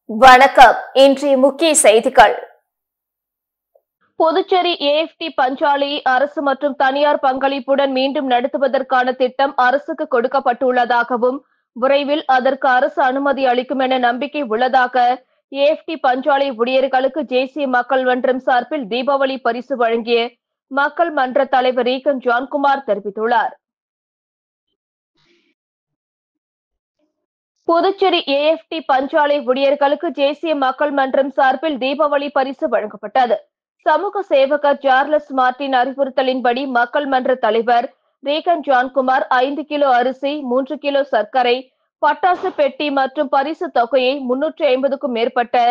வணக்கம். இன்றைய முக்கிய செய்திகள். புதுச்சேரி ஏஎப்டி பஞ்சாலையை அரசு மற்றும் தனியார் பங்களிப்புடன் மீண்டும் நடத்துவதற்கான திட்டம் அரசுக்கு கொடுக்கப்பட்டுள்ளதாகவும் விரைவில் அதற்கு அரசு அனுமதி அளிக்கும் என நம்பிக்கை உள்ளதாக ஏஎப்டி பஞ்சாலை ஊழியர்களுக்கு தேசிய மக்கள் மன்றம் சார்பில் தீபாவளி பரிசு வழங்கிய மக்கள் மன்ற தலைவர் ரீகன் ஜான்குமார் தெரிவித்துள்ளார். புதுச்சேரி ஏஎப்டி பஞ்சாலை ஊழியர்களுக்கு தேசிய மக்கள் மன்றம் சார்பில் தீபாவளி பரிசு வழங்கப்பட்டது. சமூக சேவகர் சார்லஸ் மார்டின் அறிவுறுத்தலின்படி மக்கள் மன்ற தலைவர் ரீகன் ஜான்குமார் 5 கிலோ அரிசி, 3 கிலோ சர்க்கரை, பட்டாசு பெட்டி மற்றும் பரிசு தொகையை 350க்கும் மேற்பட்ட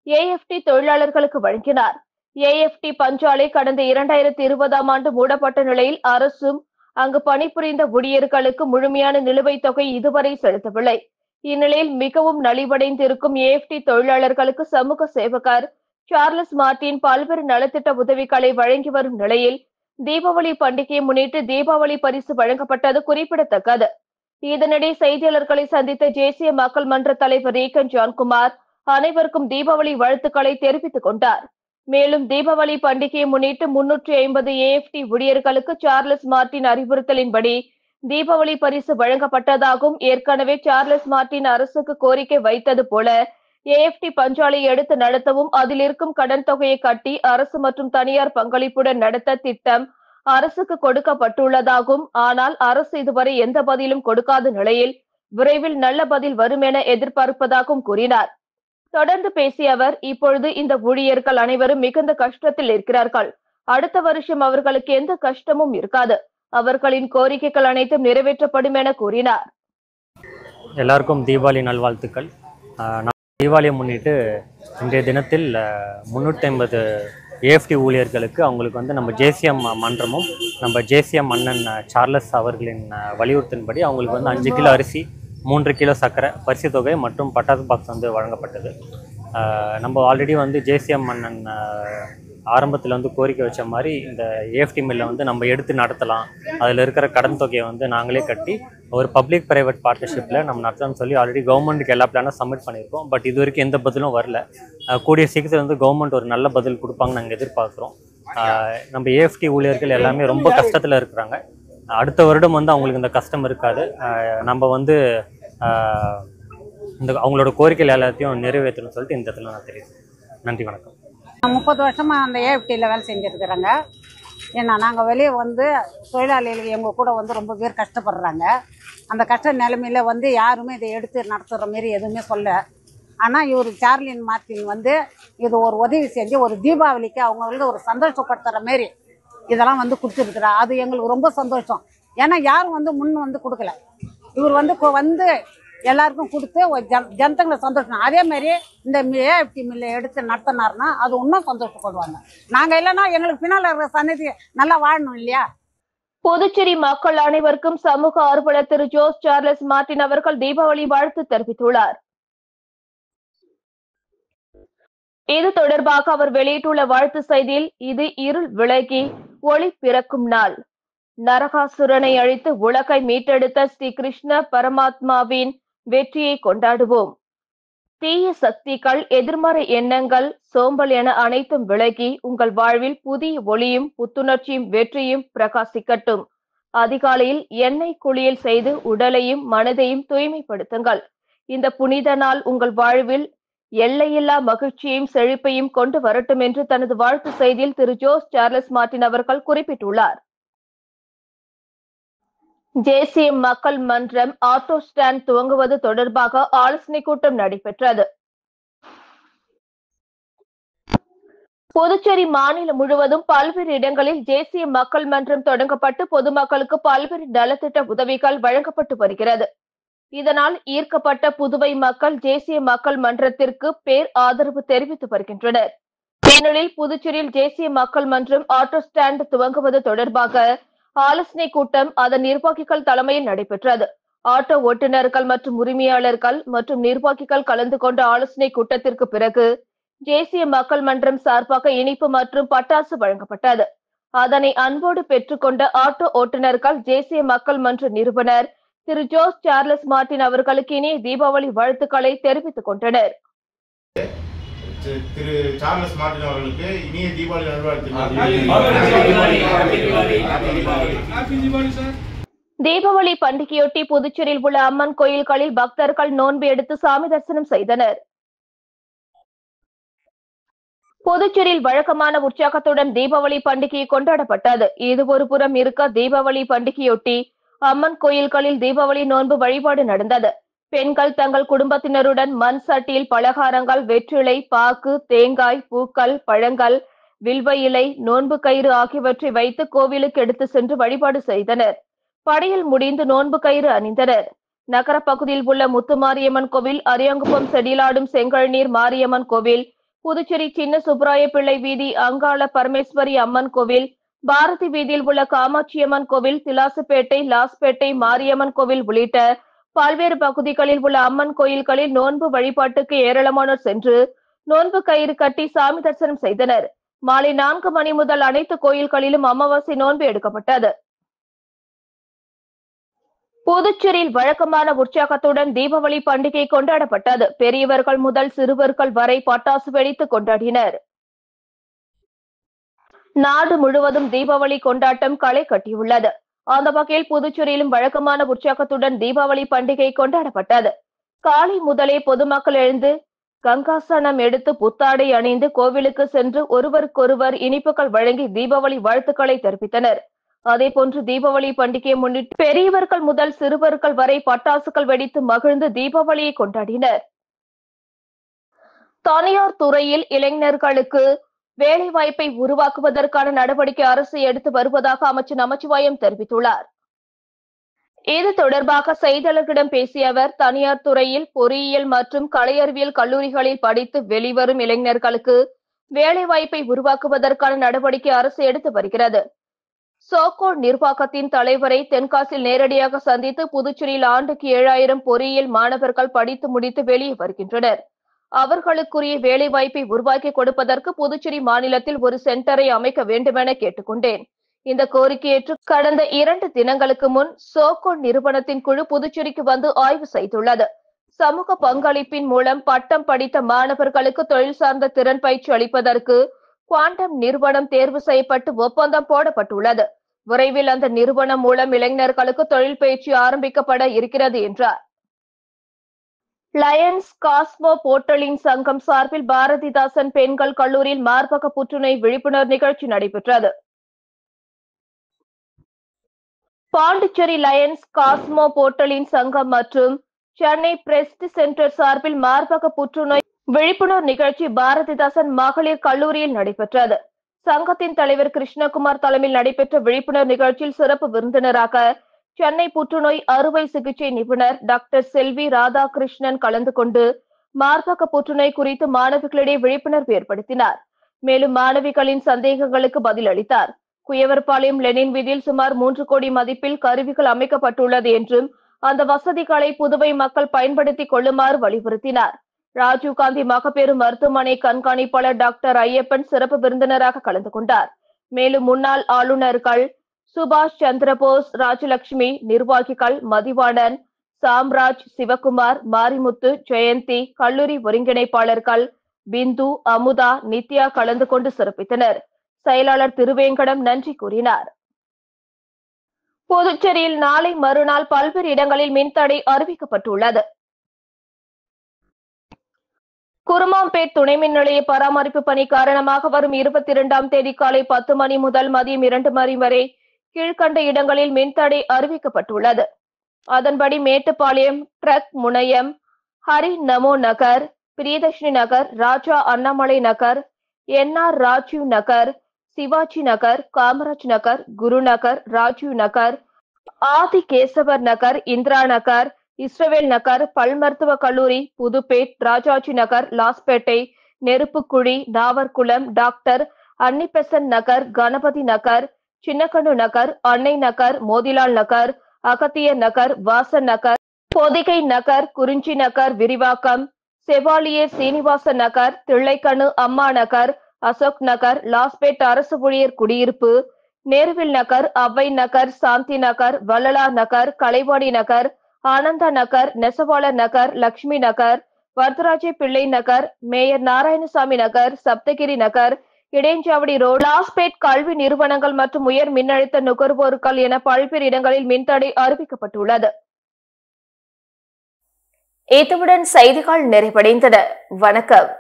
ஏஎப்டி தொழிலாளர்களுக்கு வழங்கினார். ஏஎப்டி பஞ்சாலை கடந்த 2020ஆம் ஆண்டு மூடப்பட்ட நிலையில் அரசும் அங்கு பணிபுரிந்த ஊழியர்களுக்கு முழுமையான நிலுவைத் தொகை இதுவரை செலுத்தவில்லை. இந்நிலையில் மிகவும் நலிவடைந்திருக்கும் ஏஎப்டி தொழிலாளர்களுக்கு சமூக சேவகர் சார்லஸ் மார்டின் பல்வேறு நலத்திட்ட உதவிகளை வழங்கி வரும் நிலையில் தீபாவளி பண்டிகையை முன்னிட்டு தீபாவளி பரிசு வழங்கப்பட்டது குறிப்பிடத்தக்கது. இதனிடையே செய்தியாளர்களை சந்தித்த தேசிய மக்கள் மன்ற தலைவர் ரீகன் ஜான்குமார் அனைவருக்கும் தீபாவளி வாழ்த்துக்களை தெரிவித்துக் கொண்டார். மேலும் தீபாவளி பண்டிகையை முன்னிட்டு 350 ஏஎப்டி ஊழியர்களுக்கு சார்லஸ் மார்டின் அறிவுறுத்தலின்படி தீபாவளி பரிசு வழங்கப்பட்டதாகவும் ஏற்கனவே சார்லஸ் மார்டின் அரசுக்கு கோரிக்கை வைத்தது போல ஏஎப்டி பஞ்சாலை எடுத்து நடத்தவும் அதில் இருக்கும் கடன் தொகையை கட்டி அரசு மற்றும் தனியார் பங்களிப்புடன் நடத்த திட்டம் அரசுக்கு கொடுக்கப்பட்டுள்ளதாகவும், ஆனால் அரசு இதுவரை எந்த பதிலும் கொடுக்காத நிலையில் விரைவில் நல்ல பதில் வரும் என எதிர்பார்ப்பதாகவும் கூறினார். தொடர்ந்து பேசிய அவர், இப்பொழுது இந்த ஊழியர்கள் அனைவரும் மிகுந்த கஷ்டத்தில் இருக்கிறார்கள். அடுத்த வருஷம் அவர்களுக்கு எந்த கஷ்டமும் இருக்காது. அவர்களின் கோரிக்கைகள் அனைத்தும் நிறைவேற்றப்படும் என கூறினார். எல்லாருக்கும் தீபாவளி நல்வாழ்த்துக்கள். தீபாவளியை முன்னிட்டு இன்றைய தினத்தில் 350 ஏஎஃப்டி ஊழியர்களுக்கு அவங்களுக்கு நம்ம ஜேசிஎம் மன்றமும் நம்ம ஜேசிஎம் அண்ணன் சார்லஸ் அவர்களின் வலியுறுத்தின்படி அவங்களுக்கு 5 கிலோ அரிசி, 3 கிலோ சர்க்கரை, பரிசு தொகை மற்றும் பட்டாசு பாக்ஸ் வழங்கப்பட்டது. நம்ம ஆல்ரெடி ஜேசிஎம் அண்ணன் ஆரம்பத்தில் கோரிக்கை வச்ச மாதிரி இந்த ஏஎஃப்டி மில்லை நம்ம எடுத்து நடத்தலாம், அதில் இருக்கிற கடன் தொகையை நாங்களே கட்டி ஒரு பப்ளிக் ப்ரைவேட் பார்ட்னர்ஷிப்பில் நம்ம நடத்தலாம்னு சொல்லி ஆல்ரெடி கவர்மெண்ட்டுக்கு எல்லா பிளானும் சப்மிட் பண்ணியிருக்கோம். பட் இது வரைக்கும் எந்த பதிலும் வரல. கூடிய சீக்கிரத்தில் கவர்மெண்ட் ஒரு நல்ல பதில் கொடுப்பாங்கன்னு நாங்கள் எதிர்பார்க்குறோம். நம்ம ஏஎஃப்டி ஊழியர்கள் எல்லாமே ரொம்ப கஷ்டத்தில் இருக்கிறாங்க. அடுத்த வருடம் அவங்களுக்கு இந்த கஷ்டம் இருக்காது. நம்ம இந்த அவங்களோட கோரிக்கைகள் எல்லாத்தையும் நிறைவேற்றணும்னு சொல்லிட்டு இந்த இடத்துல நான் தெரியுது. நன்றி, வணக்கம். 30 வருஷமாக அந்த ஏஎஃப்டியில் வேலை செஞ்சுருக்குறாங்க. ஏன்னா நாங்கள் வெளியே தொழிலாளிகள் எங்கள் கூட ரொம்ப பேர் கஷ்டப்படுறாங்க. அந்த கஷ்ட நிலைமையில் யாருமே இதை எடுத்து நடத்துகிற மாரி எதுவுமே சொல்ல. ஆனால் இவர் சார்லின் மார்டின் இது ஒரு உதவி செஞ்சு ஒரு தீபாவளிக்கு அவங்க ஒரு சந்தோஷப்படுத்துகிற மாரி இதெல்லாம் கொடுத்துருக்குறாரு. அது எங்களுக்கு ரொம்ப சந்தோஷம். ஏன்னா யாரும் முன் கொடுக்கல. இவர் எல்லாருக்கும் கொடுத்து ஒரு ஜனத்தங்களை சந்தோஷம். அதே மாதிரி இந்த ஏஎஃப்டி மில்லை எடுத்து நடத்தினார்னா அது இன்னும் சந்தோஷப்படுவாங்க. நாங்கள் இல்லைன்னா எங்களுக்கு பின்னால் இருக்கிற சன்னதி நல்லா வாழணும் இல்லையா? புதுச்சேரி மக்கள் அனைவருக்கும் சமூக ஆர்வலர் திரு ஜோஸ் சார்லஸ் மார்டின் அவர்கள் தீபாவளி வாழ்த்து தெரிவித்துள்ளார். இது தொடர்பாக அவர் வெளியிட்டுள்ள வாழ்த்து செய்தியில், இது இருள் விலகி ஒளி பிறக்கும் நாள். நரகாசுரனை அழித்து உலகை மீட்டெடுத்த ஸ்ரீ கிருஷ்ண பரமாத்மாவின் வெற்றியை கொண்டாடுவோம். தீய சக்திகள், எதிர்மறை எண்ணங்கள், சோம்பல் என அனைத்தும் விலகி உங்கள் வாழ்வில் புதிய ஒளியும் புத்துணர்ச்சியும் வெற்றியும் பிரகாசிக்கட்டும். அதிகாலையில் எண்ணெய் குளியல் செய்து உடலையும் மனதையும் தூய்மைப்படுத்துங்கள். இந்த புனித நாள் உங்கள் வாழ்வில் எல்லையில்லா மகிழ்ச்சியையும் செழிப்பையும் கொண்டு வரட்டும் என்று தனது வாழ்த்து செய்தியில் திரு ஜோஸ் சார்லஸ் மார்டின் அவர்கள் குறிப்பிட்டுள்ளார். தேசிய மக்கள் மன்றம் ஆட்டோ ஸ்டாண்ட் துவங்குவது தொடர்பாக ஆலோசனை கூட்டம் நடைபெற்றது. புதுச்சேரி மாநிலம் முழுவதும் பல்வேறு இடங்களில் தேசிய மக்கள் மன்றம் தொடங்கப்பட்டு பொதுமக்களுக்கு பல்வேறு நலத்திட்ட உதவிகள் வழங்கப்பட்டு வருகிறது. இதனால் ஈர்க்கப்பட்ட புதுவை மக்கள் தேசிய மக்கள் மன்றத்திற்கு பேர் ஆதரவு தெரிவித்து வருகின்றனர். ஏனெனில் புதுச்சேரியில் தேசிய மக்கள் மன்றம் ஆட்டோ ஸ்டாண்ட் துவங்குவது தொடர்பாக ஆலோசனை கூட்டம் அதன் நிர்வாகிகள் தலைமையில் நடைபெற்றது. ஆட்டோ ஓட்டுநர்கள் மற்றும் உரிமையாளர்கள் மற்றும் நிர்வாகிகள் கலந்து கொண்ட ஆலோசனை கூட்டத்திற்கு பிறகு தேசிய மக்கள் மன்றம் சார்பாக இனிப்பு மற்றும் பட்டாசு வழங்கப்பட்டது. அதனை அன்போடு பெற்றுக்கொண்ட ஆட்டோ ஓட்டுநர்கள் தேசிய மக்கள் மன்ற நிறுவனர் திரு ஜோஸ் சார்லஸ் மார்டின் அவர்களுக்கு இனிய தீபாவளி வாழ்த்துக்களை தெரிவித்துக் கொண்டனர். திரு சார்லஸ் மார்டின் அவர்களுக்கு இனிய தீபாவளி நல்வாழ்த்துக்கள். தீபாவளி பண்டிகையொட்டி புதுச்சேரியில் உள்ள அம்மன் கோயில்களில் பக்தர்கள் நோன்பு எடுத்து சாமி தரிசனம் செய்தனர். புதுச்சேரியில் வழக்கமான உற்சாகத்துடன் தீபாவளி பண்டிகை கொண்டாடப்பட்டது. இது ஒரு புறம் இருக்க, தீபாவளி பண்டிகையொட்டி அம்மன் கோயில்களில் தீபாவளி நோன்பு வழிபாடு நடந்தது. பெண்கள் தங்கள் குடும்பத்தினருடன் மண் சட்டியில் பலகாரங்கள், வெற்றிலை, பாக்கு, தேங்காய், பூக்கள், பழங்கள், வில்வ இலை, நோன்பு கயிறு ஆகியவற்றை வைத்து கோவிலுக்கு எடுத்து சென்று வழிபாடு செய்தனர். படையல் முடிந்து நோன்பு கயிறு அணிந்தனர். நகர பகுதியில் உள்ள முத்துமாரியம்மன் கோவில், அரியாங்குப்பம் செடிலாடும் செங்கழநீர் மாரியம்மன் கோவில், புதுச்சேரி சின்ன சுப்பராய பிள்ளை வீதி அங்காள பரமேஸ்வரி அம்மன் கோவில், பாரதி வீதியில் உள்ள காமாட்சியம்மன் கோவில், திலாசுப்பேட்டை, லாஸ்பேட்டை மாரியம்மன் கோவில் உள்ளிட்ட பல்வேறு பகுதிகளில் உள்ள அம்மன் கோயில்களில் நோன்பு வழிபாட்டுக்கு ஏராளமானோர் சென்று நோன்பு கயிறு கட்டி சாமி தரிசனம் செய்தனர். மாலை 4 மணி முதல் அனைத்து கோயில்களிலும் அமாவாசை நோன்பு எடுக்கப்பட்டது. புதுச்சேரியில் வழக்கமான உற்சாகத்துடன் தீபாவளி பண்டிகை கொண்டாடப்பட்டது. பெரியவர்கள் முதல் சிறுவர்கள் வரை பட்டாசு வெடித்து கொண்டாடினர். நாடு முழுவதும் தீபாவளி கொண்டாட்டம் களை கட்டியுள்ளது. அந்த வகையில் புதுச்சேரியிலும் வழக்கமான உற்சாகத்துடன் தீபாவளி பண்டிகை கொண்டாடப்பட்டது. காலை முதலே பொதுமக்கள் எழுந்து கங்காசனம் எடுத்து புத்தாடை அணிந்து கோவிலுக்கு சென்று ஒருவருக்கொருவர் இனிப்புகள் வழங்கி தீபாவளி வாழ்த்துக்களை தெரிவித்தனர். அதேபோன்று தீபாவளி பண்டிகையை முன்னிட்டு பெரியவர்கள் முதல் சிறுவர்கள் வரை பட்டாசுகள் வெடித்து மகிழ்ந்து தீபாவளியை கொண்டாடினர். தனியார் துறையில் இளைஞர்களுக்கு வேலைவாய்ப்பை உருவாக்குவதற்கான நடவடிக்கை அரசு எடுத்து வருவதாக அமைச்சர் நமச்சிவாயம் தெரிவித்துள்ளார். இது தொடர்பாக செய்தியாளர்களிடம் பேசிய அவர், தனியார் துறையில் பொறியியல் மற்றும் கலை அறிவியல் கல்லூரிகளில் படித்து வெளிவரும் இளைஞர்களுக்கு வேலைவாய்ப்பை உருவாக்குவதற்கான நடவடிக்கை அரசு எடுத்து வருகிறது. சோகோ நிர்வாகத்தின் தலைவரை தென்காசியில் நேரடியாக சந்தித்து புதுச்சேரியில் ஆண்டுக்கு 7000 பொறியியல் மாணவர்கள் படித்து முடித்து வெளியே வருகின்றனர். அவர்களுக்குரிய வேலைவாய்ப்பை உருவாக்கி கொடுப்பதற்கு புதுச்சேரி மாநிலத்தில் ஒரு சென்டரை அமைக்க வேண்டுமென கேட்டுக்கொண்டேன். இந்த கோரிக்கையேற்று கடந்த 2 தினங்களுக்கு முன் சோகோ நிறுவனத்தின் குழு புதுச்சேரிக்கு வந்து ஆய்வு செய்துள்ளது. சமூக பங்களிப்பின் மூலம் பட்டம் படித்த மாணவர்களுக்கு தொழில் சார்ந்த திறன் பயிற்சி அளிப்பதற்கு குவாண்டம் நிறுவனம் தேர்வு செய்யப்பட்டு ஒப்பந்தம் போடப்பட்டுள்ளது. விரைவில் அந்த நிறுவனம் மூலம் இளைஞர்களுக்கு தொழில் பயிற்சி ஆரம்பிக்கப்பட இருக்கிறது என்றார். லயன்ஸ் காஸ்மோ போர்ட்டலின் சங்கம் சார்பில் பாரதிதாசன் பெண்கள் கல்லூரியில் மார்பக புற்றுநோய் விழிப்புணர்வு நிகழ்ச்சி நடைபெற்றது. பாண்டிச்சேரி லயன்ஸ் காஸ்மோ போர்ட்டலின் சங்கம் மற்றும் சென்னை பிரஸ்ட் சென்டர் சார்பில் மார்பக புற்றுநோய் விழிப்புணர்வு நிகழ்ச்சி பாரதிதாசன் மகளிர் கல்லூரியில் நடைபெற்றது. சங்கத்தின் தலைவர் கிருஷ்ணகுமார் தலைமையில் நடைபெற்ற விழிப்புணர்வு நிகழ்ச்சியில் சிறப்பு விருந்தினராக சென்னை புற்றுநோய் அறுவை சிகிச்சை நிபுணர் டாக்டர் செல்வி ராதாகிருஷ்ணன் கலந்து கொண்டு மார்பக புற்றுநோய் குறித்து மாணவிகளிடையே விழிப்புணர்வு ஏற்படுத்தினார். மேலும் மாணவிகளின் சந்தேகங்களுக்கு பதில் அளித்தார். குயவர்பாளையம் லெனின் வீதியில் சுமார் 3 கோடி மதிப்பில் கருவிகள் அமைக்கப்பட்டுள்ளது என்றும் அந்த வசதிகளை புதுவை மக்கள் பயன்படுத்திக் கொள்ளுமாறு வலியுறுத்தினார். ராஜீவ்காந்தி மகப்பேறு மருத்துவமனை கண்காணிப்பாளர் டாக்டர் ஐயப்பன் சிறப்பு விருந்தினராக கலந்து கொண்டார். மேலும் முன்னாள் ஆளுநர்கள் சுபாஷ் சந்திரபோஸ், ராஜலட்சுமி, நிர்வாகிகள் மதிவாணன், சாம்ராஜ், சிவகுமார், மாரிமுத்து, ஜெயந்தி, கல்லூரி ஒருங்கிணைப்பாளர்கள் பிந்து, அமுதா, நித்யா கலந்து கொண்டு சிறப்பித்தனர். செயலாளர் திருவேங்கடம் நன்றி கூறினார். புதுச்சேரியில் நாளை மறுநாள் பல்வேறு இடங்களில் மின்தடை அறிவிக்கப்பட்டுள்ளது. குருமாம்பேட் துணை மின் நிலைய பராமரிப்பு பணி காரணமாக வரும் 22ஆம் தேதி காலை 10 மணி முதல் மதியம் 2 மணி வரை கீழ்கண்ட இடங்களில் மின்தடை அறிவிக்கப்பட்டுள்ளது. அதன்படி மேட்டுப்பாளையம், ட்ரக் முனையம், ஹரி நமோ நகர், பிரியதர்ஷினி நகர், ராஜா அண்ணாமலை நகர், என்ஆர் ராஜீவ் நகர், சிவாஜி நகர், காமராஜ் நகர், குருநகர், ராஜீவ் நகர், ஆதி கேசவர் நகர், இந்திரா நகர், இஸ்ரவேல் நகர், பல் மருத்துவ கல்லூரி, புதுப்பேட், ராஜாஜி நகர், லாஸ்பேட்டை, நெருப்புக்குழி, நாவர்குளம், டாக்டர் அன்னிபெசன்ட் நகர், கணபதி நகர், சின்னக்கண்ணு நகர், அன்னை நகர், மோதிலால் நகர், அகத்தியர் நகர், வாசன் நகர், பொதிகை நகர், குறிஞ்சி நகர், விரிவாக்கம், செவாலியர் சீனிவாசன் நகர், திள்ளைக்கண்ணு அம்மா நகர், அசோக் நகர், லாஸ்பேட் அரசு ஊழியர் குடியிருப்பு, நேருவில் நகர், அவ்வை நகர், சாந்தி நகர், வள்ளலார் நகர், கலைவாணி நகர், ஆனந்தா நகர், நெசவாளர் நகர், லட்சுமி நகர், வரதராஜ பிள்ளை நகர், மேயர் நாராயணசாமி நகர், சப்தகிரி நகர், இடையஞ்சாவடி ரோடு, லாஸ்பேட் கல்வி நிறுவனங்கள் மற்றும் உயர் மின்னழுத்த நுகர்வோர்கள் என பல்வேறு இடங்களில் மின்தடை அறிவிக்கப்பட்டுள்ளது. இத்துடன் செய்திகள் நிறைவடைந்தன. வணக்கம்.